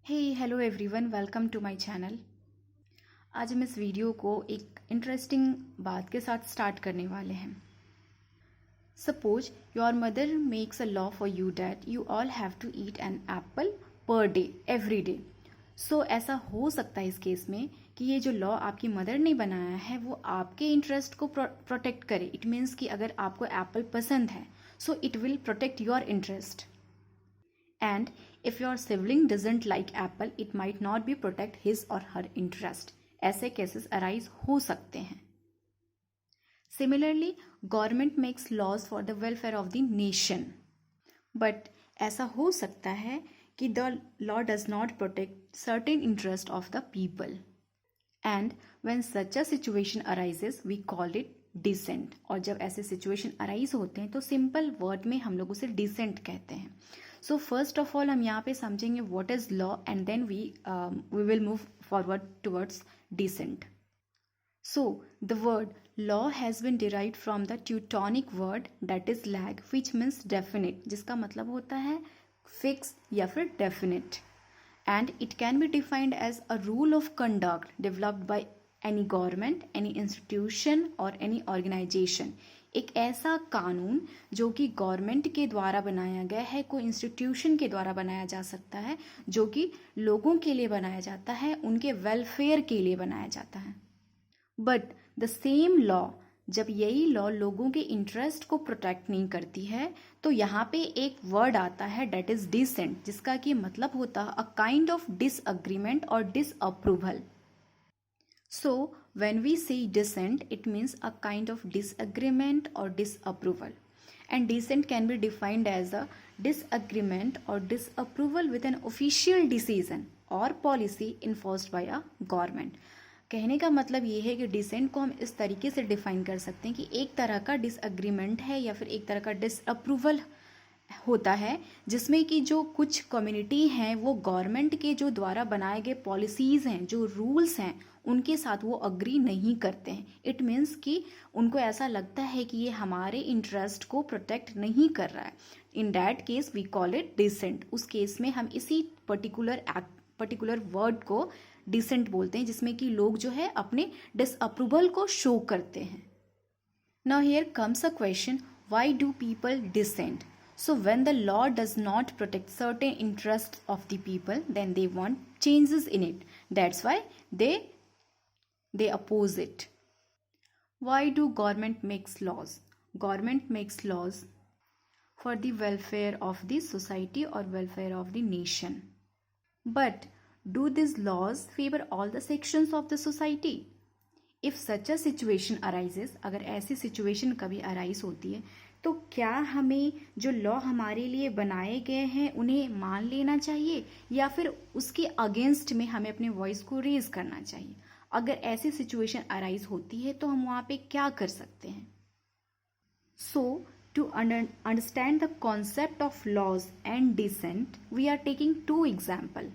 Hey hello everyone, welcome to my channel. आज हम इस वीडियो को एक इंटरेस्टिंग बात के साथ स्टार्ट करने वाले हैं। Suppose your mother makes a law for you that you all have to eat an apple per day every day. So ऐसा हो सकता है इस केस में कि ये जो लॉ आपकी मदर ने बनाया है वो आपके इंटरेस्ट को प्रोटेक्ट करे। इट मीन्स कि अगर आपको एप्पल पसंद है so it will protect your interest. And if your sibling doesn't like apple, it might not be protect his or her interest. ऐसे cases arise हो सकते हैं। Similarly, government makes laws for the welfare of the nation. But ऐसा हो सकता है कि the law does not protect certain interest of the people. And when such a situation arises, we call it dissent. और जब ऐसे situation arise होते हैं तो simple word में हम लोग उसे dissent कहते हैं। सो फर्स्ट ऑफ ऑल हम यहाँ पे समझेंगे what is law and then we will move forward towards dissent. So the word law has been derived from the Teutonic word that is lag which means definite, जिसका मतलब होता है fix या फिर definite. And it can be defined as a rule of conduct developed by any government, any institution और any organisation. एक ऐसा कानून जो कि गवर्नमेंट के द्वारा बनाया गया है, कोई इंस्टीट्यूशन के द्वारा बनाया जा सकता है, जो कि लोगों के लिए बनाया जाता है, उनके वेलफेयर के लिए बनाया जाता है। बट द सेम लॉ, जब यही लॉ लोगों के इंटरेस्ट को प्रोटेक्ट नहीं करती है तो यहाँ पे एक वर्ड आता है डेट इज डिसेंट, जिसका कि मतलब होता है अ काइंड ऑफ डिसअग्रीमेंट और disapproval. So, when we say dissent, it means a kind of disagreement or disapproval. And dissent can be defined as a disagreement or disapproval with an official decision or policy enforced by a government. कहने का मतलब ये है कि decent को हम इस तरीके से डिफाइन कर सकते हैं कि एक तरह का डिसअग्रीमेंट है या फिर एक तरह का डिसअप्रूवल होता है, जिसमें कि जो कुछ कम्युनिटी हैं वो गवर्नमेंट के जो द्वारा बनाए गए पॉलिसीज़ हैं, जो रूल्स हैं, उनके साथ वो अग्री नहीं करते हैं। इट मीन्स कि उनको ऐसा लगता है कि ये हमारे इंटरेस्ट को प्रोटेक्ट नहीं कर रहा है। In that case we call it dissent. उस केस में हम इसी पर्टिकुलर वर्ड को डिसेंट बोलते हैं, जिसमें कि लोग जो है अपने डिसअप्रूवल को शो करते हैं। Now here comes a question, why do people dissent? So when the law does not protect certain interests of the people, then they want changes in it. That's why they oppose it. Why do government makes laws? Government makes laws for the welfare of the society or welfare of the nation. But do these laws favor all the sections of the society? If such a situation arises, अगर ऐसी situation कभी arise होती है तो क्या हमें जो law हमारे लिए बनाए गए हैं उन्हें मान लेना चाहिए या फिर उसके अगेंस्ट में हमें अपने वॉइस को रेज करना चाहिए? अगर ऐसी सिचुएशन अराइज होती है तो हम वहाँ पे क्या कर सकते हैं? So to understand the concept of laws and dissent we are taking two example.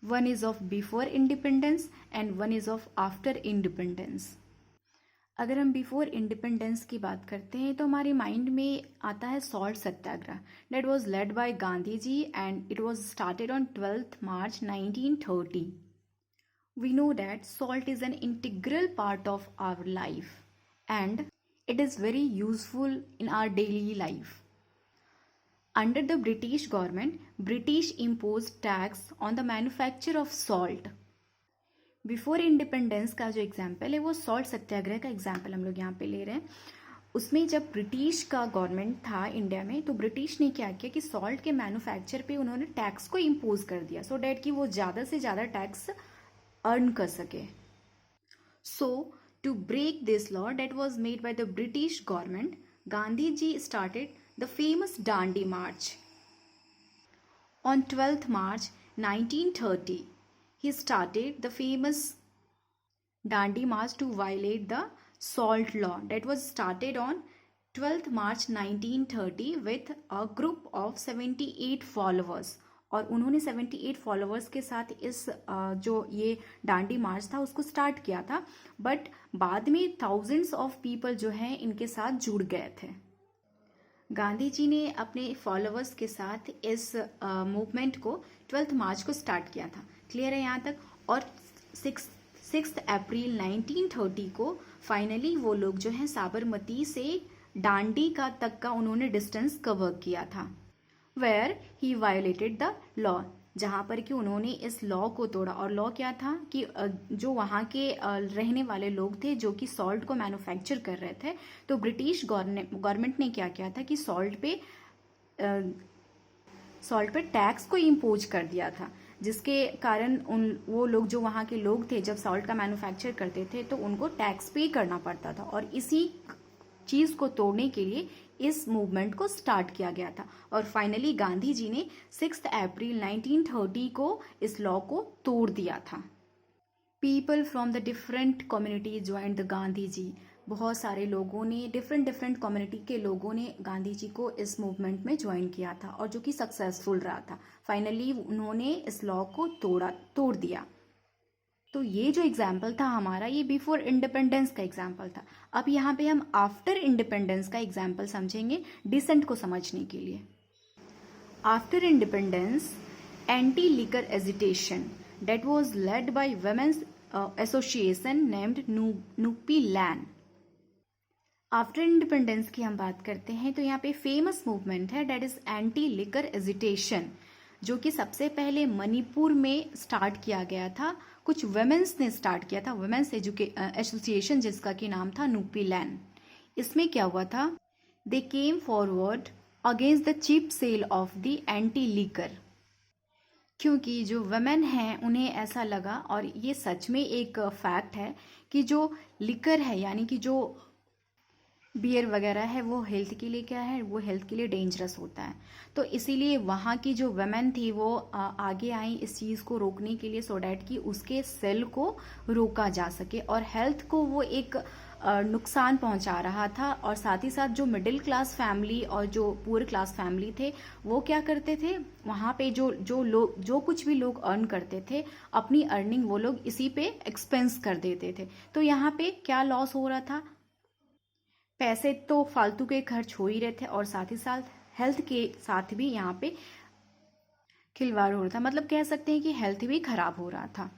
One is of before independence and one is of after independence. अगर हम बिफोर इंडिपेंडेंस की बात करते हैं तो हमारे माइंड में आता है salt Satyagraha that was led by Gandhi ji and it was started on 12th March 1930. We know that salt is an integral part of our life and it is very useful in our daily life. Under the British government, British imposed tax on the manufacture of salt. Before independence का जो example है वो salt सत्याग्रह का example हम लोग यहाँ पे ले रहे हैं। उसमें जब ब्रिटिश का गवर्नमेंट था इंडिया में तो ब्रिटिश ने क्या किया कि सॉल्ट के मैन्युफैक्चर पे उन्होंने टैक्स को इम्पोज कर दिया सो डैट कि वो ज़्यादा से ज़्यादा टैक्स अर्न कर सके। So to break this law that was made by the British government, Gandhi ji started the famous Dandi march on 12th March 1930. He started the famous Dandi March to violate the salt law that was started on 12th March 1930 with a group of 78 followers. और उन्होंने 78 followers के साथ इस जो ये डांडी मार्च था उसको start किया था, बट बाद में थाउजेंड्स ऑफ पीपल जो हैं इनके साथ जुड़ गए थे। गांधी जी ने अपने फॉलोअर्स के साथ इस मूवमेंट को 12 मार्च को स्टार्ट किया था। क्लियर है यहाँ तक? और 6 अप्रैल 1930 को फाइनली वो लोग जो हैं साबरमती से डांडी का तक का उन्होंने डिस्टेंस कवर किया था, where he violated the law, जहाँ पर कि उन्होंने इस लॉ को तोड़ा। और लॉ क्या था कि जो वहाँ के रहने वाले लोग थे जो कि सॉल्ट को मैन्युफैक्चर कर रहे थे, तो ब्रिटिश गवर्नमेंट ने क्या किया था कि सॉल्ट पे टैक्स को इम्पोज कर दिया था, जिसके कारण वो लोग जो वहाँ के लोग थे जब सॉल्ट का मैन्युफैक्चर करते थे तो उनको टैक्स पे करना पड़ता था। और इसी चीज को तोड़ने के लिए इस मूवमेंट को स्टार्ट किया गया था। और फाइनली गांधी जी ने 6 अप्रैल 1930 को इस लॉ को तोड़ दिया था। People from the different community joined the Gandhi ji. बहुत सारे लोगों ने, डिफरेंट कम्युनिटी के लोगों ने गांधी जी को इस मूवमेंट में ज्वाइन किया था और जो कि सक्सेसफुल रहा था। फाइनली उन्होंने इस लॉ को तोड़ दिया। तो ये जो एग्जाम्पल था हमारा, ये बिफोर इंडिपेंडेंस का एग्जाम्पल था। अब यहाँ पे हम आफ्टर इंडिपेंडेंस का एग्जाम्पल समझेंगे डिसेंट को समझने के लिए। After independence, anti liquor agitation that was led by women's association named Nupi Lan. After independence की हम बात करते हैं तो यहाँ पे फेमस मूवमेंट है that is anti liquor agitation, जो कि सबसे पहले मणिपुर में स्टार्ट किया गया था। कुछ वुमेन्स ने स्टार्ट किया था, वुमेन्स एसोसिएशन, जिसका कि नाम था नुपी लैन। इसमें क्या हुआ था, they came forward against the cheap sale of the anti liquor, क्योंकि जो वुमेन हैं उन्हें ऐसा लगा, और ये सच में एक फैक्ट है, कि जो लिकर है यानी कि जो बियर वगैरह है वो हेल्थ के लिए क्या है, वो हेल्थ के लिए डेंजरस होता है। तो इसीलिए वहाँ की जो वुमेन थी वो आगे आई इस चीज़ को रोकने के लिए, सो डैट कि उसके सेल को रोका जा सके, और हेल्थ को वो एक नुकसान पहुंचा रहा था। और साथ ही साथ जो मिडिल क्लास फैमिली और जो पुअर क्लास फैमिली थे वो क्या करते थे, वहाँ पे जो कुछ भी लोग अर्न करते थे, अपनी अर्निंग वो लोग इसी पे एक्सपेंस कर देते थे। तो यहाँ पे क्या लॉस हो रहा था, पैसे तो फालतू के खर्च हो ही रहे थे, और साथ ही साथ हेल्थ के साथ भी यहाँ पे खिलवाड़ हो रहा था। मतलब कह सकते हैं कि हेल्थ भी खराब हो रहा था।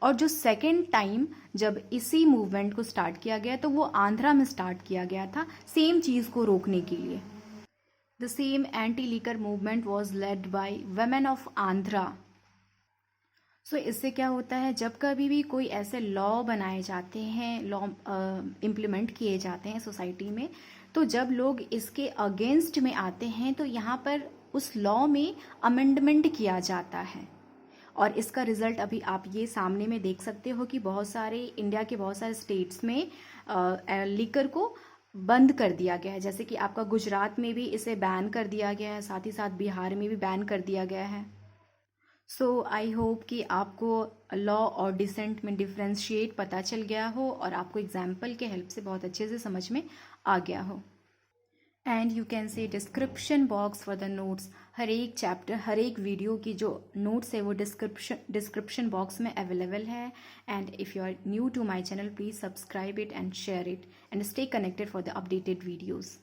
और जो सेकेंड टाइम जब इसी मूवमेंट को स्टार्ट किया गया तो वो आंध्रा में स्टार्ट किया गया था, सेम चीज़ को रोकने के लिए। The same anti liquor movement was led by women of Andhra. So इससे क्या होता है, जब कभी भी कोई ऐसे लॉ बनाए जाते हैं, लॉ इम्प्लीमेंट किए जाते हैं सोसाइटी में, तो जब लोग इसके अगेंस्ट में आते हैं तो यहाँ पर उस लॉ में अमेंडमेंट किया जाता है। और इसका रिजल्ट अभी आप ये सामने में देख सकते हो कि बहुत सारे इंडिया के बहुत सारे स्टेट्स में लिकर को बंद कर दिया गया है। जैसे कि आपका गुजरात में भी इसे बैन कर दिया गया है, साथ ही साथ बिहार में भी बैन कर दिया गया है। सो आई होप कि आपको लॉ और डिसेंट में डिफ्रेंशिएट पता चल गया हो, और आपको एग्जाम्पल के हेल्प से बहुत अच्छे से समझ में आ गया हो। And you can see description box for the notes. हर एक चैप्टर, हर एक वीडियो की जो नोट्स है वो डिस्क्रिप्शन बॉक्स में अवेलेबल है। And if you are new to my channel, please subscribe it and share it and stay connected for the updated videos.